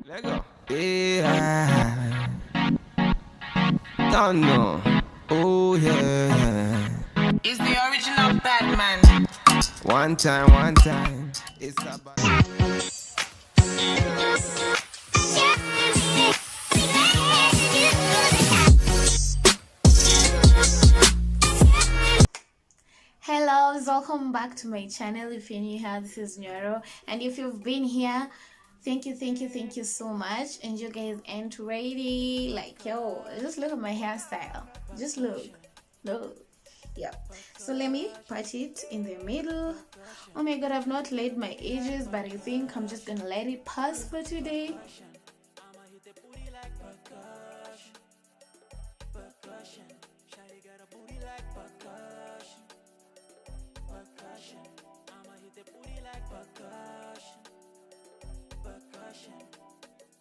Let go. Yeah. Don't know. Oh yeah. It's the original Batman. One time. It's about. Hello, welcome back to my channel. If you're new here, this is Nyoero, and if you've been here, thank you so much. And you guys ain't ready. Like, yo, just look at my hairstyle. Just look. Yeah, so let me part it in the middle. Oh my god, I've not laid my edges, but I think I'm just gonna let it pass for today.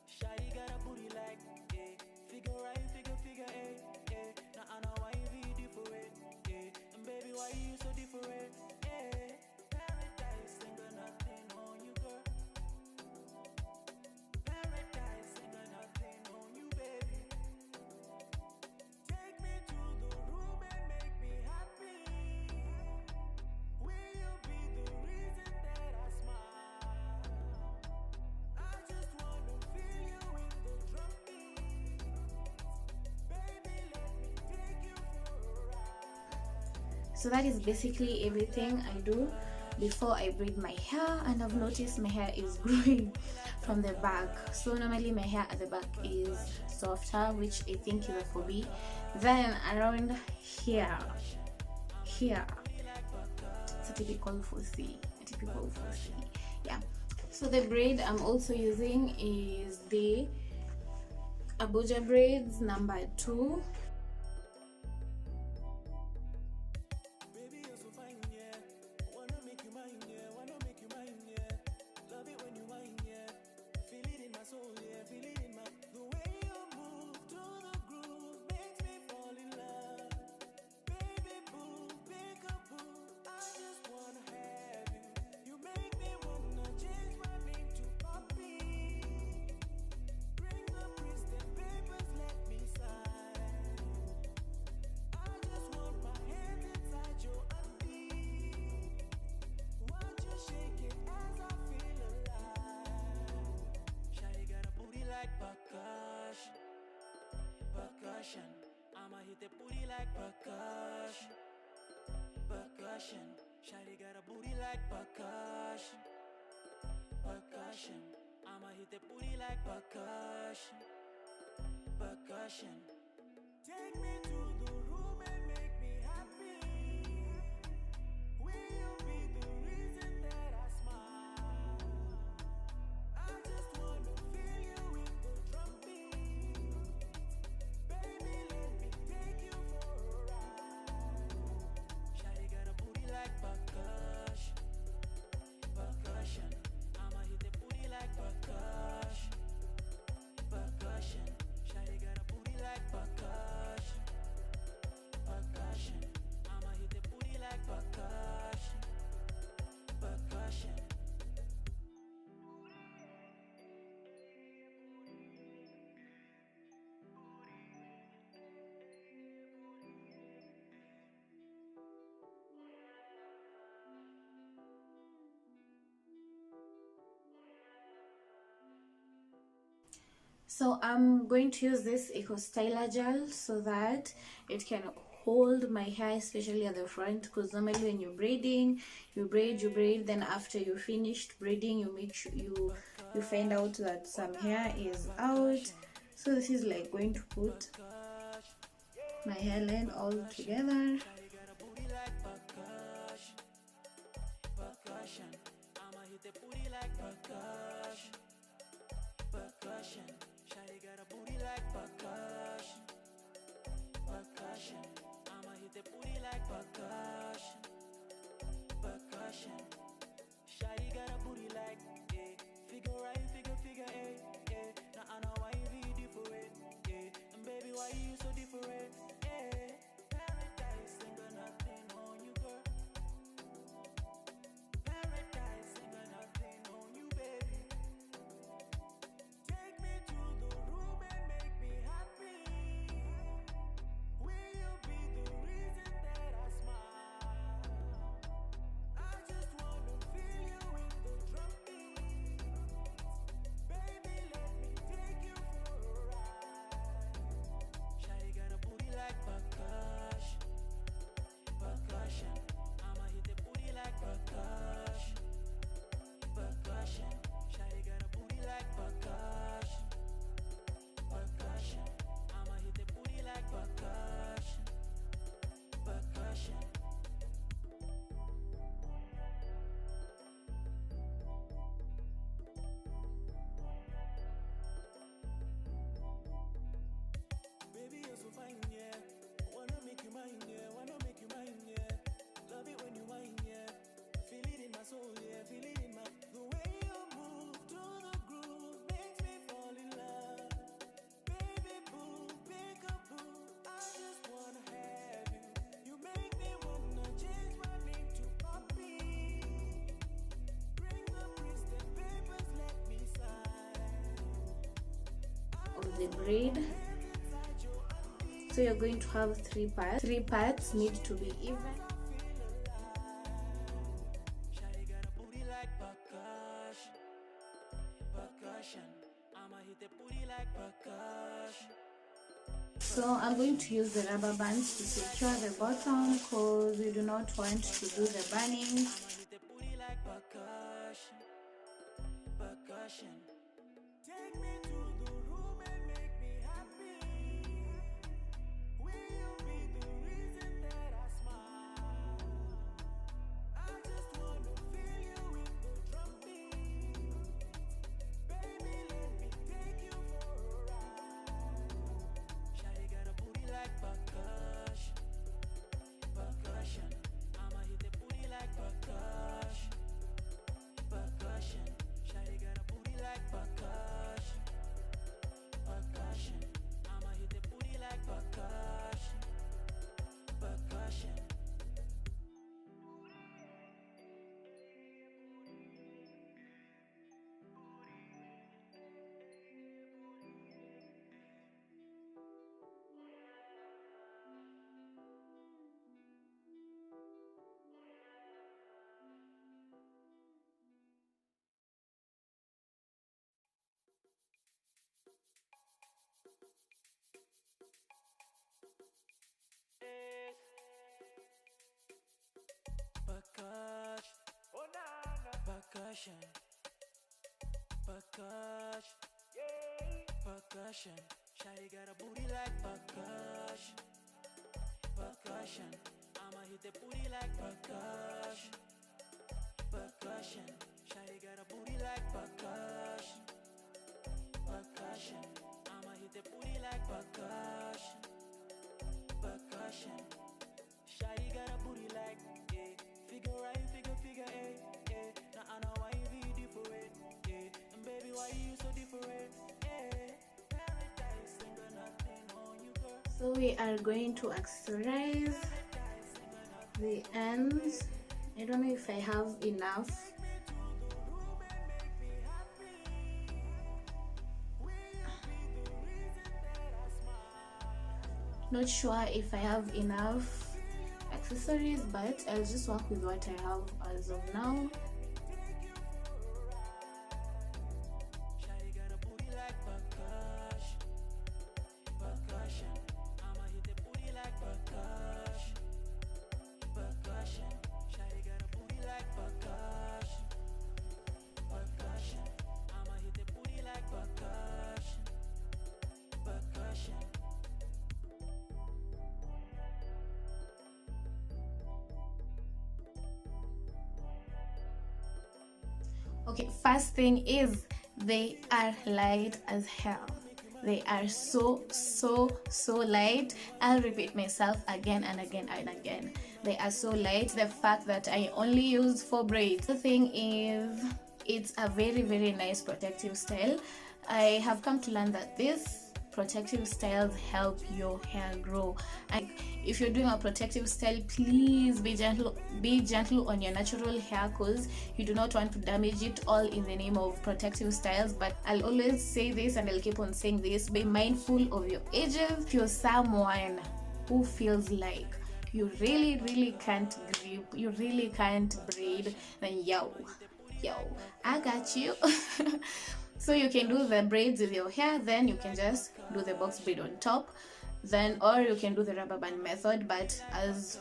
Shawty got a booty like, figure right, figure eight, now I know why you be different, and baby, why you so different, Paradise ain't got nothing on you, girl. Paradise ain't got nothing on you, baby. Take me to the room and make me happy. Will you be the reason that I smile? I just wanna feel you in the drum beat. Baby, let me take you for a ride. So that is basically everything I do before I braid my hair, and I've noticed my hair is growing from the back. So normally my hair at the back is softer, which I think is a phobia. Then around here, it's a typical 4C, yeah. So the braid I'm also using is the Abuja Braids number 2. Percussion, I'ma hit the booty like percussion. Shawty got a booty like percussion. I'ma hit the booty like percussion. Take me to the room and make me happy. Will you be the reason that I smile? I just wanna feel you in the drum beat. Baby, let me take you for a ride. Shawty got a booty like percussion. I'ma hit the booty like percussion. Shawty got a booty like percussion. I'ma hit the booty like percussion. So I'm going to use this Eco Styler gel so that it can hold my hair, especially at the front, because normally when you're braiding, you braid, then after you finished braiding, you make sure you find out that some hair is out. So this is like going to put my hairline all together. Shawty got a booty like percussion. I'ma hit the booty like percussion. Shawty got a booty like, figure right, figure eight, now I know why you be different, and baby, why you so different, Paradise ain't got nothing on you, girl. Paradise ain't got nothing on you, baby. Take the braid. So you're going to have 3 parts. 3 parts need to be even. Shawty got a booty like percussion. Percussion. I'ma hit the booty like percussion. So I'm going to use the rubber bands to secure the bottom because we do not want to do the bunning. I'ma hit the booty like percussion. Percussion. Take me to the room and make me happy. Will you be the reason that I smile? I just wanna feel you in the drum beat. Baby, let me take you for a ride. Shawty got a booty like percussion. Percussion. I'ma hit the booty like percussion. Percussion. Shawty got a booty like percussion. Percussion. I'ma hit the booty like percussion. Percussion. Percussion. Oh na na. Percussion. Percussion. Yeah. Percussion. Shawty got a booty like percussion. Percussion. I'ma hit the booty like percussion. Percussion. Shawty got a booty like percussion. Percussion. I'ma hit the booty like percussion. Percussion. Shawty got a booty like, yeah. Figure right, figure, yeah. Now I know why you be different, yeah. And baby, why you so different, yeah. Paradise ain't got nothing on you, girl. So we are going to accessorize the ends. I don't know if I have enough. Not sure if I have enough accessories, but I'll just work with what I have as of now. Shawty got a booty like percussion. Percussion. I'ma hit the booty like percussion. Percussion. Shawty got a booty like percussion. Percussion. I'ma hit the booty like percussion. Percussion. Okay, first thing is they are light as hell. They are so light. I'll repeat myself again and again and again. They are so light. The fact that I only use 4 braids. The thing is, it's a very nice protective style. I have come to learn that this protective styles help your hair grow, and if you're doing a protective style, please be gentle on your natural hair, because you do not want to damage it all in the name of protective styles. But I'll always say this and I'll keep on saying this: be mindful of your edges. If you're someone who feels like you really can't grip, you really can't braid, then yo, I got you. So you can do the braids with your hair, then you can just do the box braid on top, then, or you can do the rubber band method. But as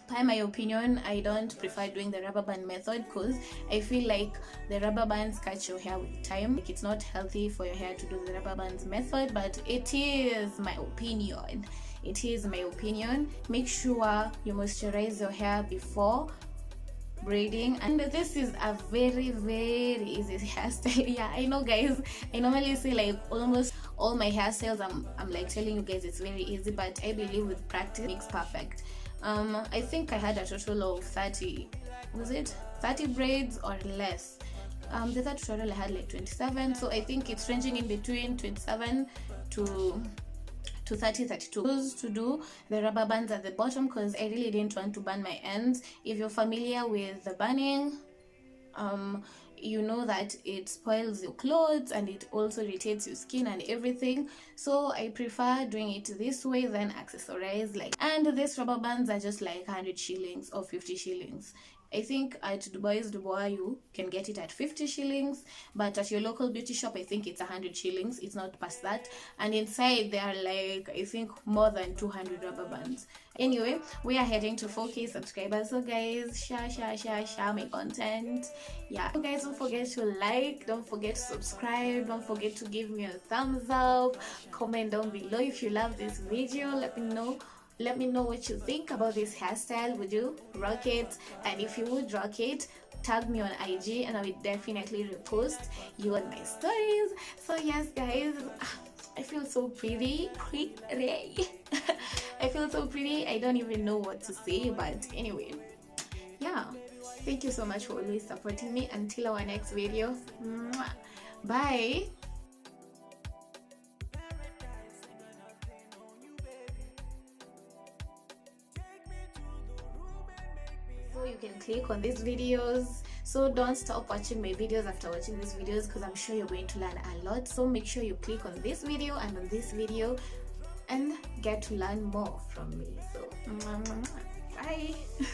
per my opinion, I don't prefer doing the rubber band method because I feel like the rubber bands catch your hair with time. Like, it's not healthy for your hair to do the rubber bands method, but it is my opinion. Make sure you moisturize your hair before braiding, and this is a very easy hairstyle. Yeah, I know, guys, I normally say like almost all my hairstyles I'm like telling you guys it's very easy, but I believe with practice makes perfect. I think I had a total of 30 braids or less. The third tutorial I had like 27, so I think it's ranging in between 27 to 32 to do the rubber bands at the bottom, because I really didn't want to burn my ends. If you're familiar with the burning, you know that it spoils your clothes and it also irritates your skin and everything. So I prefer doing it this way than accessorize. Like, and these rubber bands are just like 100 shillings or 50 shillings. I think at Dubois you can get it at 50 shillings, but at your local beauty shop I think it's 100 shillings. It's not past that. And inside there are like, I think, more than 200 rubber bands. Anyway, we are heading to 4K subscribers, so guys, share my content. Yeah, so guys, don't forget to like, don't forget to subscribe, don't forget to give me a thumbs up, comment down below if you love this video. Let me know what you think about this hairstyle. Would you rock it? And if you would rock it, tag me on IG and I will definitely repost you on my stories. So yes guys, I feel so pretty. I feel so pretty. I don't even know what to say, but anyway, yeah, thank you so much for always supporting me. Until our next video, bye. So you can click on these videos. So don't stop watching my videos after watching these videos, because I'm sure you're going to learn a lot. So make sure you click on this video and on this video and get to learn more from me. So bye.